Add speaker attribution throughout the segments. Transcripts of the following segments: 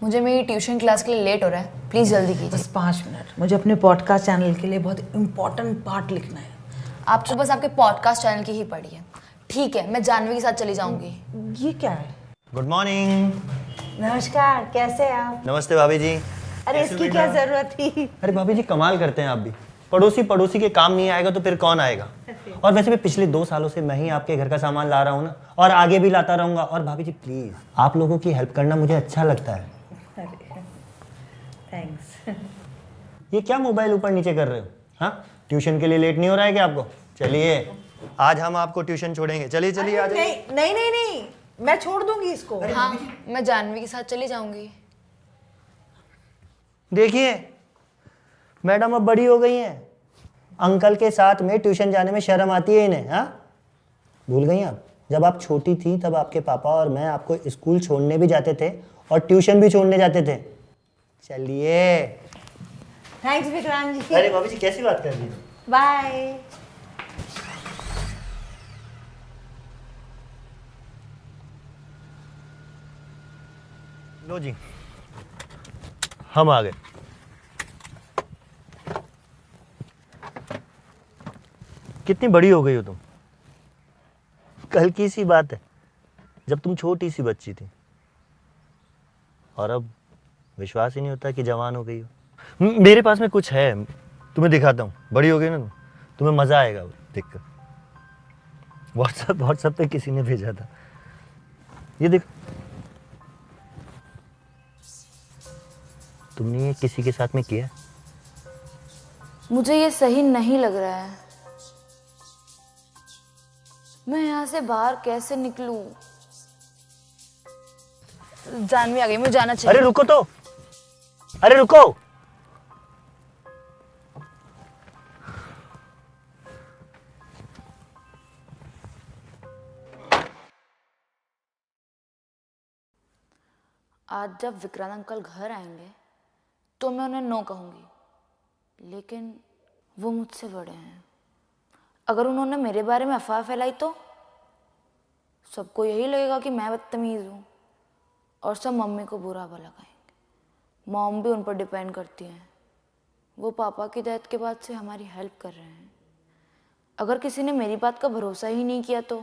Speaker 1: मुझे मेरी tuition class के लिए लेट हो रहा है, प्लीज़ जल्दी कीजिए।
Speaker 2: बस 5 मिनट, मुझे अपने पॉडकास्ट चैनल के लिए बहुत इम्पोर्टेंट पार्ट लिखना है।
Speaker 1: आपको बस आपके पॉडकास्ट चैनल की ही पड़ी है। ठीक है, मैं जानवी के साथ चली जाऊंगी।
Speaker 2: ये क्या है?
Speaker 3: Good morning.
Speaker 2: नमस्कार, कैसे हैं आप?
Speaker 3: नमस्ते भाभी जी।
Speaker 2: अरे इसकी क्या जरूरत थी?
Speaker 3: अरे भाभी जी कमाल करते हैं आप भी। पड़ोसी के काम नहीं आएगा तो फिर कौन आएगा। और वैसे भी पिछले 2 सालों से मैं ही आपके घर का सामान ला रहा हूँ ना, और आगे भी लाता रहूंगा। और भाभी जी प्लीज, आप लोगों की हेल्प करना मुझे अच्छा लगता है।
Speaker 2: थैंक्स।
Speaker 3: ये क्या मोबाइल ऊपर नीचे कर रहे हो? हाँ, ट्यूशन के लिए लेट नहीं हो रहा है क्या आपको? चलिए आज हम आपको ट्यूशन छोड़ेंगे। चलिए चलिए आ जाइए।
Speaker 2: नहीं, मैं छोड़ दूंगी इसको।
Speaker 1: हाँ, मैं जानवी के साथ चली जाऊंगी।
Speaker 3: देखिए मैडम अब बड़ी हो गई हैं, अंकल के साथ में ट्यूशन जाने में शर्म आती है इन्हें। हाँ, भूल गई आप? जब आप छोटी थी तब आपके पापा और मैं आपको स्कूल छोड़ने भी जाते थे और ट्यूशन भी छोड़ने जाते थे। चलिए।
Speaker 2: थैंक्स विक्रांत जी।
Speaker 3: अरे भाभी जी कैसी बात कर रही हो?
Speaker 2: बाय।
Speaker 3: लो जी, हम आ गए। कितनी बड़ी हो गई हो तुम। कल की सी बात है जब तुम छोटी सी बच्ची थी, और अब विश्वास ही नहीं होता कि जवान हो गई हो। मेरे पास में कुछ है, तुम्हें दिखाता हूँ। बड़ी हो गई ना तुम, तुम्हें मजा आएगा देखकर। व्हाट्सएप पे किसी ने भेजा था, ये देखो। तुमने ये किसी के साथ में किया?
Speaker 1: मुझे ये सही नहीं लग रहा है। मैं यहाँ से बाहर कैसे निकलूं? जानवी आ गई, मुझे जाना चाहिए।
Speaker 3: अरे रुको तो, अरे रुको।
Speaker 1: आज जब विक्रांत अंकल घर आएंगे तो मैं उन्हें नो कहूंगी, लेकिन वो मुझसे बड़े हैं। अगर उन्होंने मेरे बारे में अफवाह फैलाई तो सबको यही लगेगा कि मैं बदतमीज़ हूँ, और सब मम्मी को बुरा भला कहेंगे। मॉम भी उन पर डिपेंड करती हैं। वो पापा की डेथ के बाद से हमारी हेल्प कर रहे हैं। अगर किसी ने मेरी बात का भरोसा ही नहीं किया तो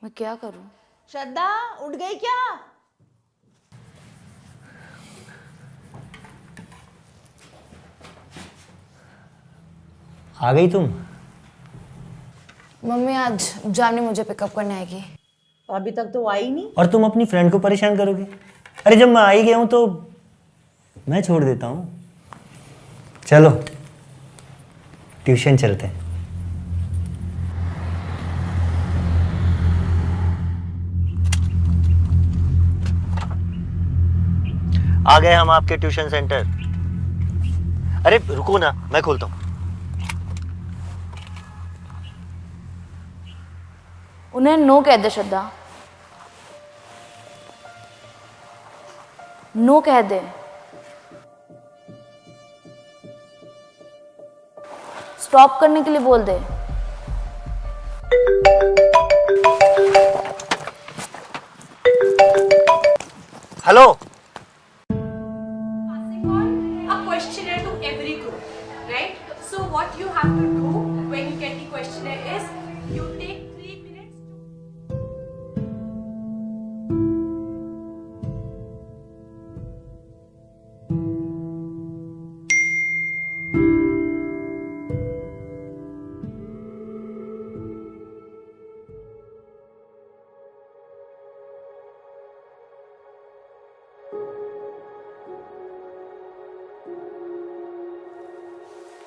Speaker 1: मैं क्या करूँ?
Speaker 2: श्रद्धा उठ गई क्या?
Speaker 3: आ गई तुम?
Speaker 1: मम्मी आज जानवी मुझे पिकअप करने आएगी।
Speaker 2: अभी तक तो आई नहीं।
Speaker 3: और तुम अपनी फ्रेंड को परेशान करोगे? अरे जब मैं आ ही गया हूं तो मैं छोड़ देता हूं। चलो ट्यूशन चलते हैं। आ गए हम आपके ट्यूशन सेंटर। अरे रुको ना, मैं खोलता हूं।
Speaker 1: उन्हें नो कह दे श्रद्धा, नो कह दे। स्टॉप करने के लिए बोल दे।
Speaker 3: Hello.
Speaker 4: A questionnaire to every group, right? So what you have to do when you get the questionnaire is you take 3 minutes to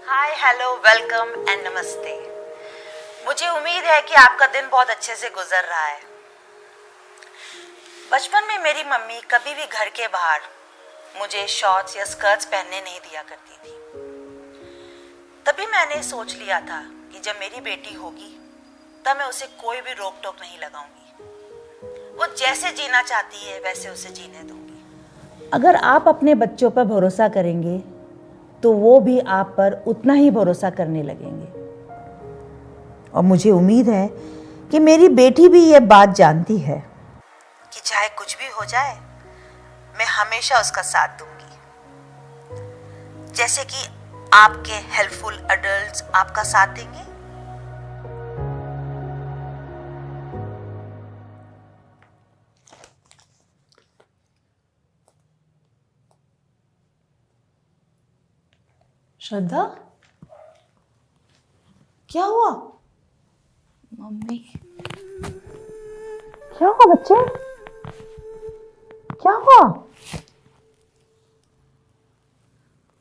Speaker 2: hi, hello, welcome and नमस्ते। मुझे उम्मीद है कि आपका दिन बहुत अच्छे से गुजर रहा है। बचपन में मेरी मम्मी कभी भी घर के बाहर मुझे शॉर्ट्स या स्कर्ट्स पहनने नहीं दिया करती थी। तभी मैंने सोच लिया था कि जब मेरी बेटी होगी तब मैं उसे कोई भी रोक टोक नहीं लगाऊंगी। वो जैसे जीना चाहती है वैसे उसे जीने दूंगी। अगर आप अपने बच्चों पर भरोसा करेंगे तो वो भी आप पर उतना ही भरोसा करने लगेंगे। और मुझे उम्मीद है कि मेरी बेटी भी ये बात जानती है। कि चाहे कुछ भी हो जाए मैं हमेशा उसका साथ दूंगी, जैसे कि आपके हेल्पफुल अडल्ट्स आपका साथ देंगे।
Speaker 5: श्रद्धा, क्या हुआ?
Speaker 1: मम्मी,
Speaker 5: क्या हुआ बच्चे? क्या हुआ?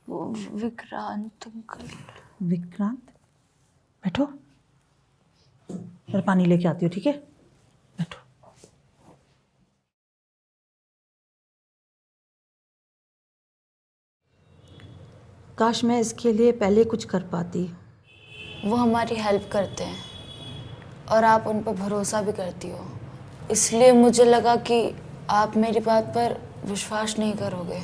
Speaker 1: वो विक्रांत अंकल।
Speaker 5: विक्रांत, बैठो, मैं पानी लेके आती हूँ, ठीक है? बैठो। काश मैं इसके लिए पहले कुछ कर पाती।
Speaker 1: वो हमारी हेल्प करते हैं और आप उन पर भरोसा भी करती हो, इसलिए मुझे लगा कि आप मेरी बात पर विश्वास नहीं करोगे।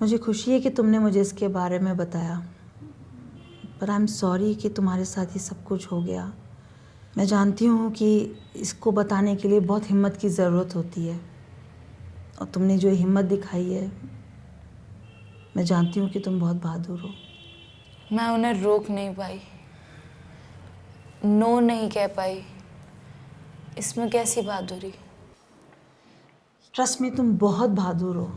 Speaker 5: मुझे खुशी है कि तुमने मुझे इसके बारे में बताया, पर आई एम सॉरी कि तुम्हारे साथ ये सब कुछ हो गया। मैं जानती हूँ कि इसको बताने के लिए बहुत हिम्मत की ज़रूरत होती है, और तुमने जो हिम्मत दिखाई है, मैं जानती हूँ कि तुम बहुत बहादुर हो।
Speaker 1: मैं उन्हें रोक नहीं पाई, नो नहीं कह पाई, इसमें कैसी बहादुरी।
Speaker 5: ट्रस्ट में तुम बहुत बहादुर हो।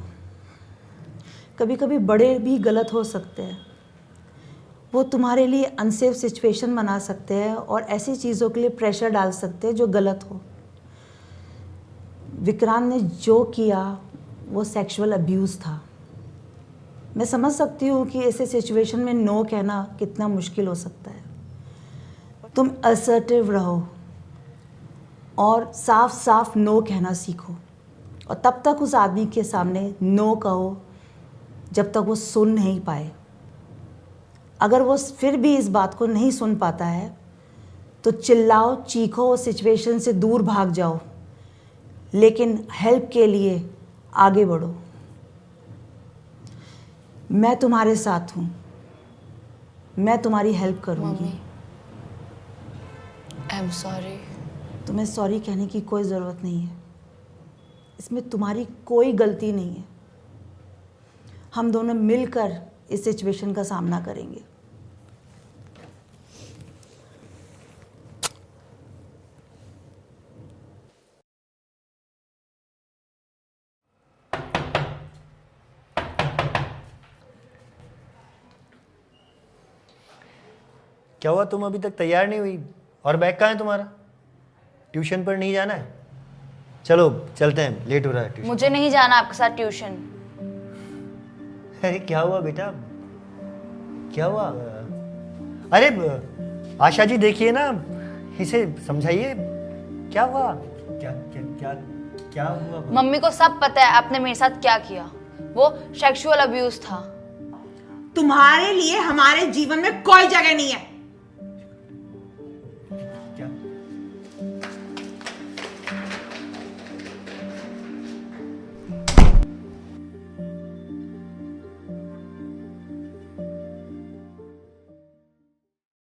Speaker 5: कभी कभी बड़े भी गलत हो सकते हैं, वो तुम्हारे लिए अनसेफ सिचुएशन बना सकते हैं और ऐसी चीज़ों के लिए प्रेशर डाल सकते हैं जो गलत हो। विक्रांत ने जो किया वो सेक्सुअल अब्यूज़ था। मैं समझ सकती हूँ कि ऐसे सिचुएशन में नो कहना कितना मुश्किल हो सकता है। तुम असर्टिव रहो और साफ साफ नो कहना सीखो, और तब तक उस आदमी के सामने नो कहो जब तक वो सुन नहीं पाए। अगर वो फिर भी इस बात को नहीं सुन पाता है तो चिल्लाओ, चीखो, उस सिचुएशन से दूर भाग जाओ, लेकिन हेल्प के लिए आगे बढ़ो। मैं तुम्हारे साथ हूँ, मैं तुम्हारी हेल्प करूँगी।
Speaker 1: I am sorry.
Speaker 5: तुम्हें सॉरी कहने की कोई ज़रूरत नहीं है, इसमें तुम्हारी कोई गलती नहीं है। हम दोनों मिलकर इस सिचुएशन का सामना करेंगे।
Speaker 3: क्या हुआ, तुम अभी तक तैयार नहीं हुई? और बैग कहाँ है तुम्हारा? ट्यूशन पर नहीं जाना है? चलो चलते हैं, लेट हो रहा है ट्यूशन।
Speaker 1: मुझे नहीं जाना आपके साथ ट्यूशन।
Speaker 3: अरे क्या हुआ बेटा, क्या हुआ? अरे आशा जी देखिए ना, इसे समझाइए, क्या हुआ? क्या क्या क्या क्या हुआ?
Speaker 1: मम्मी को सब पता है आपने मेरे साथ क्या किया, वो सेक्सुअल अब्यूज था।
Speaker 6: तुम्हारे लिए हमारे जीवन में कोई जगह नहीं है।